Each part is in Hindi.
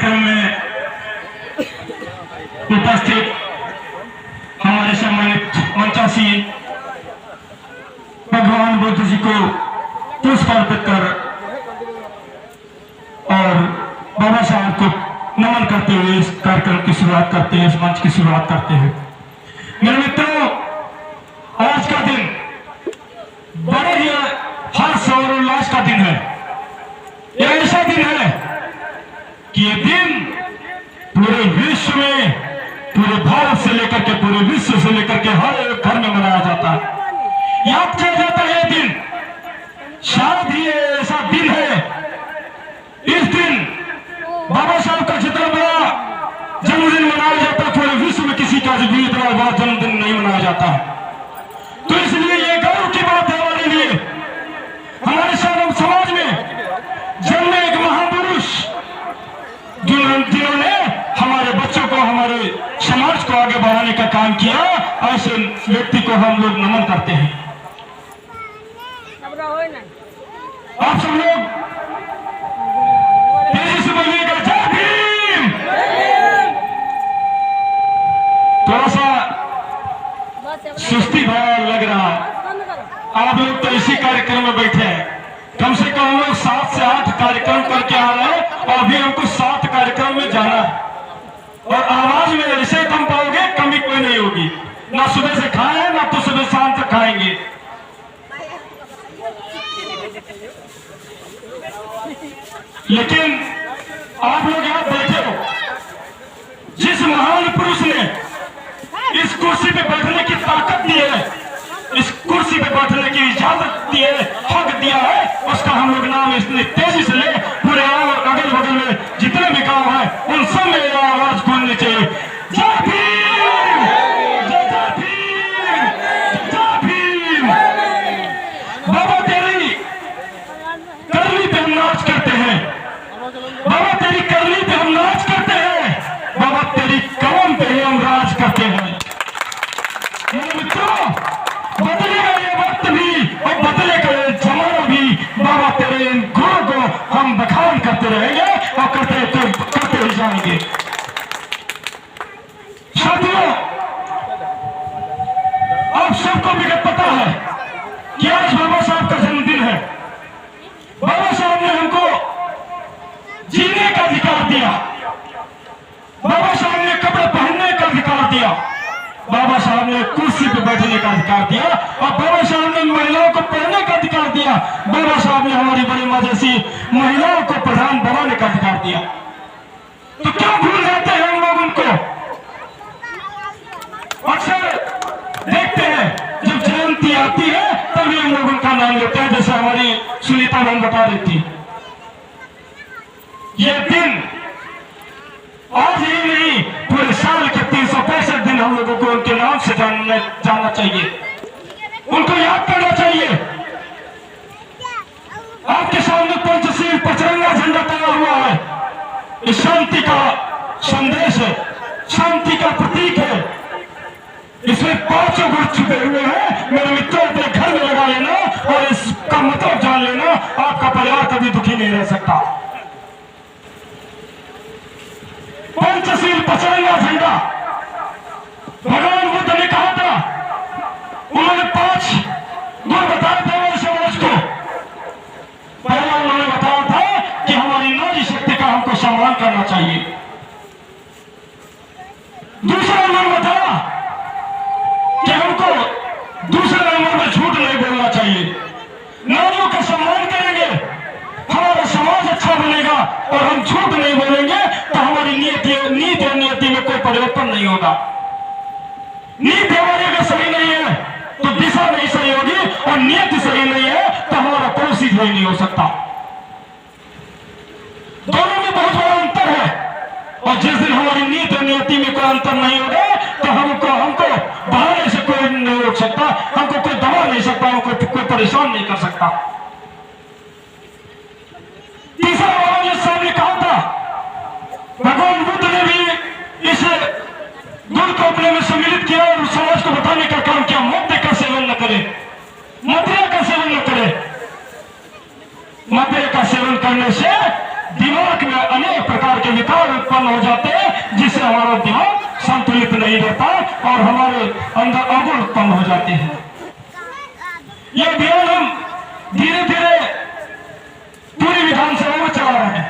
कार्यक्रम में उपस्थित हमारे सम्मानित मंचासी भगवान बुद्ध जी को पुष्प अर्पित कर और बाबा साहब को नमन करते हुए इस कार्यक्रम की शुरुआत करते हैं, इस मंच की शुरुआत करते हैं। मेरे मित्रों, आज का दिन बड़े ही हर्ष और उल्लास का दिन है। यह ऐसा दिन है कि ये दिन पूरे विश्व में, पूरे भारत से लेकर के पूरे विश्व से लेकर के हर एक घर में मनाया जाता है, याद किया जाता है। ये दिन शायद ही ऐसा दिन है, इस दिन बाबा साहब का जितना बड़ा जन्मदिन मनाया जाता है, पूरे विश्व में किसी का भी इतना बड़ा जन्मदिन नहीं मनाया जाता। तो इसलिए ये गर्व की बात है हमारे लिए, हमारे समाज में जन्मे एक महापुरुष जिन्होंने हमारे बच्चों को, हमारे समाज को आगे बढ़ाने का काम किया, ऐसे व्यक्ति को हम लोग नमन करते हैं। आप सब लोग तेजी से बोलिएगा, जय भीम। थोड़ा सा सुस्ती भरा लग रहा है। आप लोग तो इसी कार्यक्रम में बैठे हैं, कम से कम हम लोग 7 से 8 कार्यक्रम करके आ रहे हैं और अभी हमको 7 कार्यक्रम में जाना है। और आवाज में ऐसे कम पाओगे, कमी कोई नहीं होगी। ना सुबह से खाए, ना तो सुबह शाम तक खाएंगे। लेकिन आप लोग यहां बैठे हो, जिस महान पुरुष ने इस कुर्सी पे बैठने की ताकत दी है, इस कुर्सी पे बैठने की इजाजत दी है, हक दिया है, उसका हम लोग नाम इतनी तेजी से ले, पूरे अगल बगल में जितने भी गांव है उन सब में आवाज गूंजनी चाहिए, जय भीम, जय जय भीम, जय भीम। बाबा तेरी करनी पे हम नाच करते हैं, बाबा तेरी करनी पे हम नाच करते हैं, बाबा तेरी कलम पे ही हम राज करते हैं। मित्रों, बदलेगा ये वक्त भी और बदलेगा ये जमाना भी, बाबा तेरे इन गुणों को हम बखान करते रहेंगे और करते ही जाएंगे। साथियों, आप सबको भी पता है कि आज बाबा साहब का जन्मदिन है। बाबा साहब ने हमको जीने का अधिकार दिया, बाबा साहब ने कपड़े पहनने का अधिकार दिया, बाबा साहब ने कुर्सी पे बैठने का अधिकार दिया और बाबा साहब ने महिलाओं को पढ़ने का अधिकार दिया, बाबा साहब ने हमारी बड़ी मां जैसी महिलाओं को प्रधान बनाने का अधिकार दिया। तो क्यों भूल जाते हैं हम लोग उनको? अक्सर देखते हैं जब जयंती आती है तभी हम लोग उनका नाम लेते हैं, जैसे हमारी सुनीता बहन बता रही थी। ये दिन आज ही नहीं, पूरे साल के 365 दिन हम लोगों को उनके नाम से जानना चाहिए, उनको याद करना चाहिए। आपके सामने पंचशील पचरंगा झंडा टंगा हुआ है, ये शांति का संदेश है, शांति का प्रतीक है। इसमें 5 गुण छुपे हुए हैं। मेरे मित्रों, अपने घर में लगा लेना और इसका मतलब जान लेना, आपका परिवार कभी दुखी नहीं रह सकता। पंचशील पचरंगा झंडा भगवान बुद्ध ने कहा था, उन्होंने 5 गुण बताए थे हमारे समाज को। पहला उन्होंने बताया था कि हमारी नारी शक्ति का हमको सम्मान करना चाहिए। दूसरा उन्होंने बताया कि हमको दूसरे नंबर में झूठ नहीं बोलना चाहिए। नारियों का सम्मान करेंगे, हमारा समाज अच्छा बनेगा, और हम झूठ नहीं बोलेंगे तो हमारी नीति और नियति में कोई परिवर्तन नहीं होगा। नीति हमारी अगर सही नहीं है तो दिशा नहीं सही होगी, और नियति सही नहीं है तो हमारा पड़ोसी सही नहीं हो सकता। दोनों में बहुत बड़ा अंतर है, और जिस दिन हमारी नीति और नियति में कोई अंतर नहीं होगा तो हमको बढ़ाने से कोई नहीं रोक सकता, हमको कोई दबा नहीं सकता, हमको कोई परेशान नहीं कर सकता। तीसरा बाबा साहब ने कहा था, भगवान बुद्ध ने भी इस गुण को अपने में सम्मिलित किया और समाज को बताने का काम किया, मद्य का सेवन न करे, मदिरा का सेवन न करे। मद्य का सेवन करने से दिमाग में अनेक प्रकार के विकार उत्पन्न हो जाते हैं, जिससे हमारा दिमाग संतुलित नहीं रहता और हमारे अंदर अवगुण उत्पन्न हो जाते हैं। यह अभियान हम धीरे धीरे पूरी विधानसभा में चला रहे हैं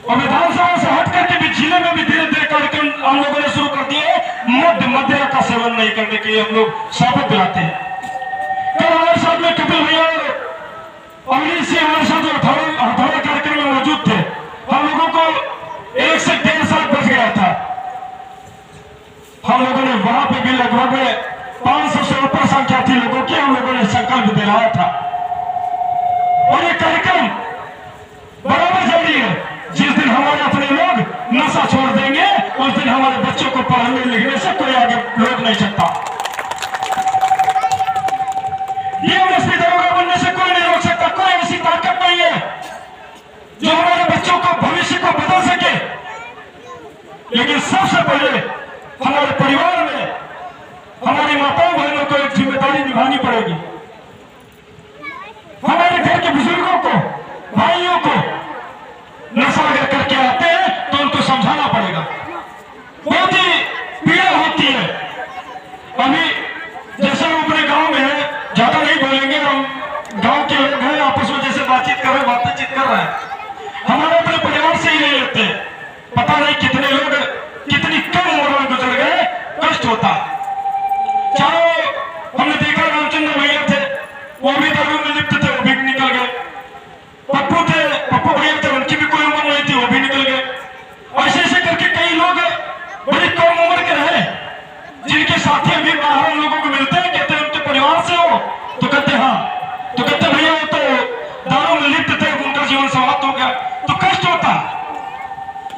और विधानसभा से हट करके भी जिले में भी धीरे धीरे कार्यक्रम हम लोगों ने शुरू कर दिए। मदिरा का सेवन नहीं करने के लिए हम लोग शपथ दिलाते हैं। कल हमारे साथ में कपिल भैया और अमरीश सिंह हमारे साथ हथौड़ा कार्यक्रम में मौजूद थे। हम लोगों को 1 से 1.5 साल बच गया था। हम लोगों ने वहां पे भी लगभग 500 से ऊपर संख्या थी लोगों की, हम लोगों ने संकल्प दिलाया था। और ये कार्यक्रम बराबर जारी है। जिस दिन हमारे अपने लोग नशा छोड़ देंगे, उस दिन हमारे बच्चों को पढ़ने लिखने से कोई आगे रोक नहीं सकता। डीएमएसपी दरोगा बनने से कोई नहीं रोक सकता। कोई ऐसी ताकत नहीं है जो हमारे बच्चों को भविष्य को बदल सके। लेकिन सबसे पहले हमारे परिवार में हमारी माताओं बहनों को एक जिम्मेदारी निभानी पड़ेगी। हमारे घर के बुजुर्गों को, भाइयों को नशा अगर करके आते हैं तो उनको समझाना पड़ेगा। बहुत ही पीड़ा होती है। अभी जैसे हम अपने गांव में है, ज्यादा नहीं बोलेंगे, हम गांव के लोग हैं, आपस में जैसे बातचीत कर रहे हैं, बातचीत कर रहे हैं, हमारे अपने परिवार से ही ले लेते हैं। पता नहीं कितने लोग कितनी कम उम्र में गुजर गए, कष्ट होता। चारों हमने देखा रामचंद्र भैया थे, वो भी दारू में लिप्त थे, वो भी निकल गए। पप्पू थे, पप्पू भैया थे, उनकी भी कोई उम्र नहीं थी, वो भी निकल गए। ऐसे ऐसे करके कई लोग बड़ी कम उम्र के रहे, जिनके साथी अभी बाहर हम लोगों को मिलते हैं, कहते हैं उनके परिवार से हो, तो कहते हाँ, तो कहते भैया वो तो दारू में लिप्त थे, उनका जीवन समाप्त हो गया। तो कष्ट होता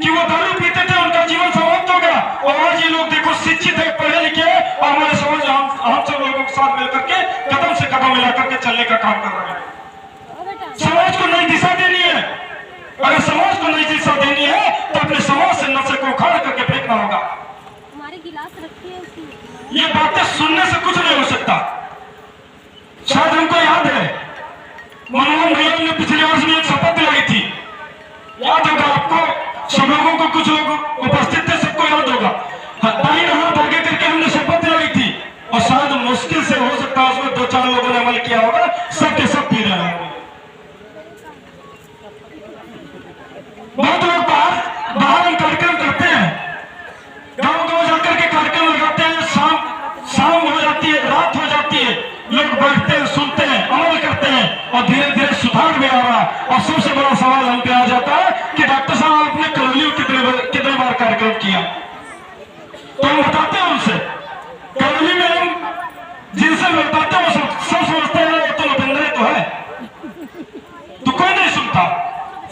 कि वो दारू पीते थे, उनका जीवन समाप्त हो गया। और आज ये लोग देखो शिक्षित है, पढ़े लिखे हैं और हमारे समाज हम सब लोगों के साथ मिलकर के कदम से कदम मिलाकर के चलने का काम कर रहे हैं। समाज को नई दिशा देनी है। अगर समाज को नई दिशा देनी है तो अपने समाज से नशे को उखाड़ करके फेंकना होगा। हमारे गिलास रखी है उसकी। ये बातें सुनने से कुछ नहीं हो सकता। शायद हमको याद है मनमोहन भैया ने पिछले वर्ष में एक शपथ दिलाई थी, याद होगा आपको, सब लोगों को, कुछ लोग उपस्थित थे, सबको याद होगा। दाहिना हाथ आगे करके हमने शपथ दिलाई थी और शायद मुश्किल से हो सकता है उसमें 2-4 लोगों ने अमल किया होगा, सबके सब पी रहे हैं। बहुत लोग बाहर हम कार्यक्रम करते हैं, गांव जाकर के कार्यक्रम लगाते हैं, शाम हो जाती है, रात हो जाती है, लोग बैठते हैं, सुनते हैं, अमल करते हैं और धीरे धीरे सुधार भी आ रहा है। और सबसे बड़ा सवाल हम पे आ जाता है कि डॉक्टर साहब आपने करौली कितने बार कार्यक्रम किया? तो हम बताते हैं उनसे, करौली में हम जिनसे बताते हैं वो सब समझते हैं वो तो नपेंद्र तो है, तो कोई नहीं सुनता।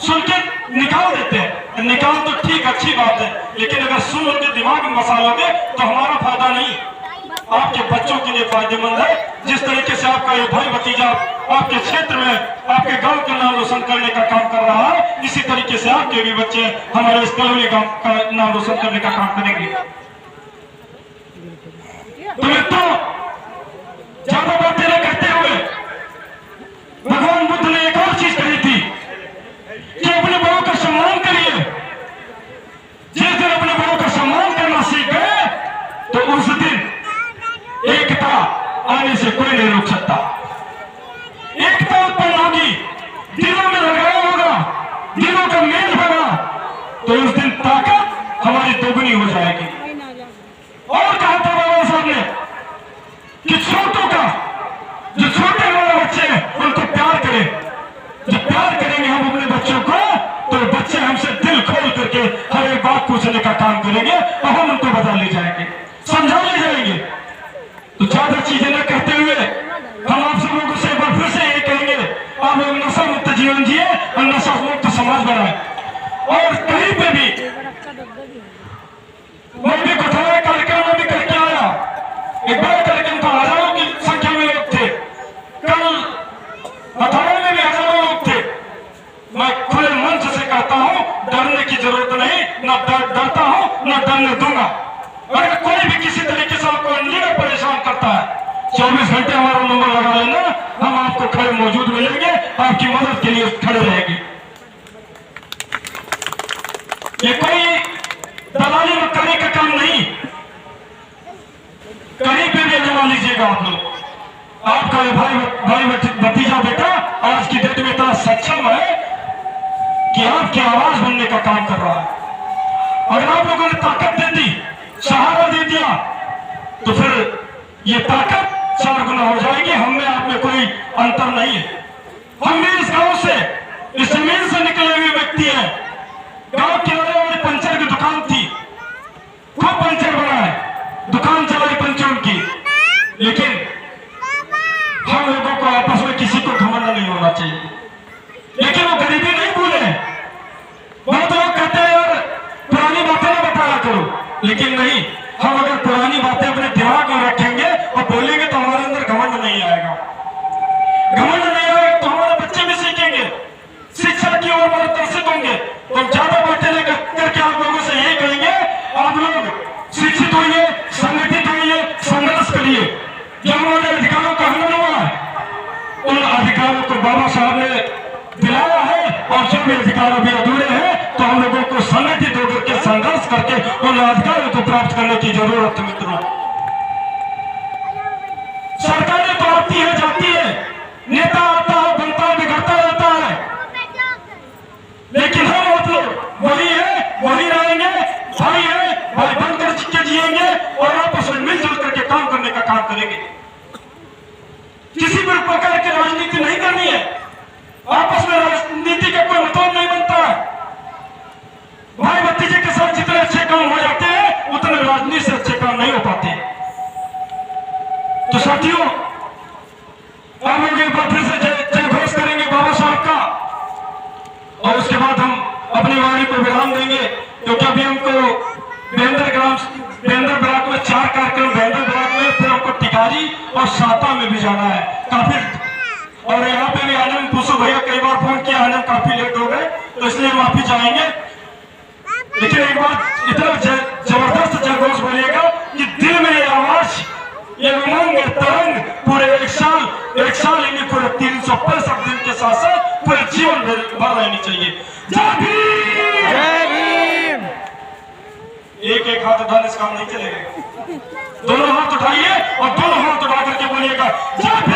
सुन के निकाल देते हैं। निकाल तो ठीक, अच्छी बात है, लेकिन अगर सुन के दिमाग में मसालोगे तो हमारा फायदा नहीं, आपके बच्चों के लिए फायदेमंद है। जिस तरीके से आपका ये भाई भतीजा आपके क्षेत्र में आपके गांव का नाम रोशन करने का काम कर रहा है, इसी तरीके से आपके भी बच्चे हमारे इस कलोनी गांव का नाम रोशन करने का काम करेंगे। तो मित्रों, ज्यादा बातें न करते हुए भगवान बुद्ध ने एक और चीज कही थी कि अपने बड़ों का सम्मान करिए। जिस दिन अपने बड़ों का सम्मान करना सीख गए तो उस दिन एकता आने से कोई नहीं रोक सकता। एकता उत्पन्न होगी, दिलों में लगाव होगा, दिलों का मेल होगा, तो उस दिन ताकत हमारी दोगुनी हो जाएगी। और कहा था बाबा साहब ने कि छोटों का, जो छोटे वाले बच्चे हैं उनको प्यार करें। जब प्यार करेंगे हम अपने बच्चों को तो बच्चे हमसे दिल खोल करके हर एक बात पूछने का काम करेंगे और हम उनको बता ले जाएंगे, समझा ले जाएंगे। तो ज्यादा चीजें न कहते हुए हम आप सब लोगों से एक बार फिर से ये कहेंगे, आप लोग नशा मुक्त जीवन जिए और नशा मुक्त समाज बनाए। और कहीं पे भी मैं भी कथा कार्यक्रम में भी करके आया, एक बड़ा कार्यक्रम था, हजारों की संख्या में लोग थे। कल हथौड़े में भी हजारों लोग थे। मैं खुले मंच से कहता हूं, डरने की जरूरत नहीं, न डरता हूं न डरने दूंगा। अगर कोई भी किसी तरीके से आपको अंदर परेशान करता है, 24 घंटे हमारा नंबर लगा लेना, हम आपको खड़े मौजूद मिलेंगे, आपकी मदद के लिए खड़े रहेंगे। ये समझिएगा आप लोग, आपका ये भाई भतीजा बेटा आज की डेट में इतना सक्षम है कि आपकी आवाज बनने का काम कर रहा है। अगर आप लोगों ने ताकत दे दी, सहारा दे दिया, तो फिर ये ताकत 4 गुना हो जाएगी। हम में आप में कोई अंतर नहीं है। हम भी इस गांव से, इस जमीन से निकले हुए व्यक्ति हैं। गांव किनारे वाली पंचर की दुकान थी, खूब पंचर बना है, दुकान चलाई पंचर की, लेकिन हम लोगों को आपस में किसी को घमंड नहीं होना चाहिए। लेकिन वो गरीबी नहीं भूले। बहुत लोग कहते हैं यार पुरानी बातें ना बताया करो, लेकिन नहीं, हम अगर पुरानी बातें अपने दिमाग में रखेंगे और बोलेंगे तो हमारे अंदर घमंड नहीं आएगा। घमंड नहीं आएगा तो हमारे बच्चे भी सीखेंगे, शिक्षा की ओर मार्गदर्शित होंगे। तो हम ज्यादा बातें लेकर करके आप लोगों से यही कहेंगे, आप लोग शिक्षित होइए, संगठित होइए, संघर्ष करिए। जो हमारे अधिकारों का हनन हुआ है, उन अधिकारों को बाबा साहब ने दिलाया है, और जो भी अधिकार अभी अधूरे हैं तो हम लोगों को संगठित होकर के संघर्ष करके उन अधिकारों को प्राप्त करने की जरूरत है। मित्रों, सरकारें तो आती है जाती है, नेता आता है, बनता है, बिगड़ता रहता है, लेकिन हम आप लोग वही है, वही रहेंगे, भाई है, भाई बनकर के जिएंगे और आपस में मिलजुल करके काम करने का काम करेंगे। किसी भी प्रकार की राजनीति नहीं करनी है। आपस में राजनीति का कोई मतलब नहीं बनता है। भाई भतीजे के साथ जितने अच्छे काम हो जाते हैं, उतने राजनीति से अच्छे काम नहीं हो पाते। तो साथियों, आप लोग एक बार फिर से जय घोष करेंगे बाबा साहब का, और उसके बाद हम अपनी वाणी को विराम देंगे, क्योंकि अभी हमको बेंदर ब्लॉक में 4 कार्यक्रम, बेंदर ब्लॉक में, फिर हमको टिकारी और साता में भी जाना है काफी। और यहाँ पे भी आनंद पूछो भैया कई बार फोन किया, आनंद काफी लेट हो गए, तो इसलिए हम वापिस जाएंगे। लेकिन एक बात इतना जबरदस्त जयघोष बोलिएगा कि दिल में ये आवाज, ये उमंग, तरंग पूरे एक साल यानी पूरे 365 दिन के साथ साथ पूरे जीवन भर रहनी चाहिए। जय भीम, जय भीम। एक हाथ उठाने से काम नहीं चलेगा। दोनों हाथ उठाइए और दोनों हाथ उठा करके बोलिएगा जय भीम।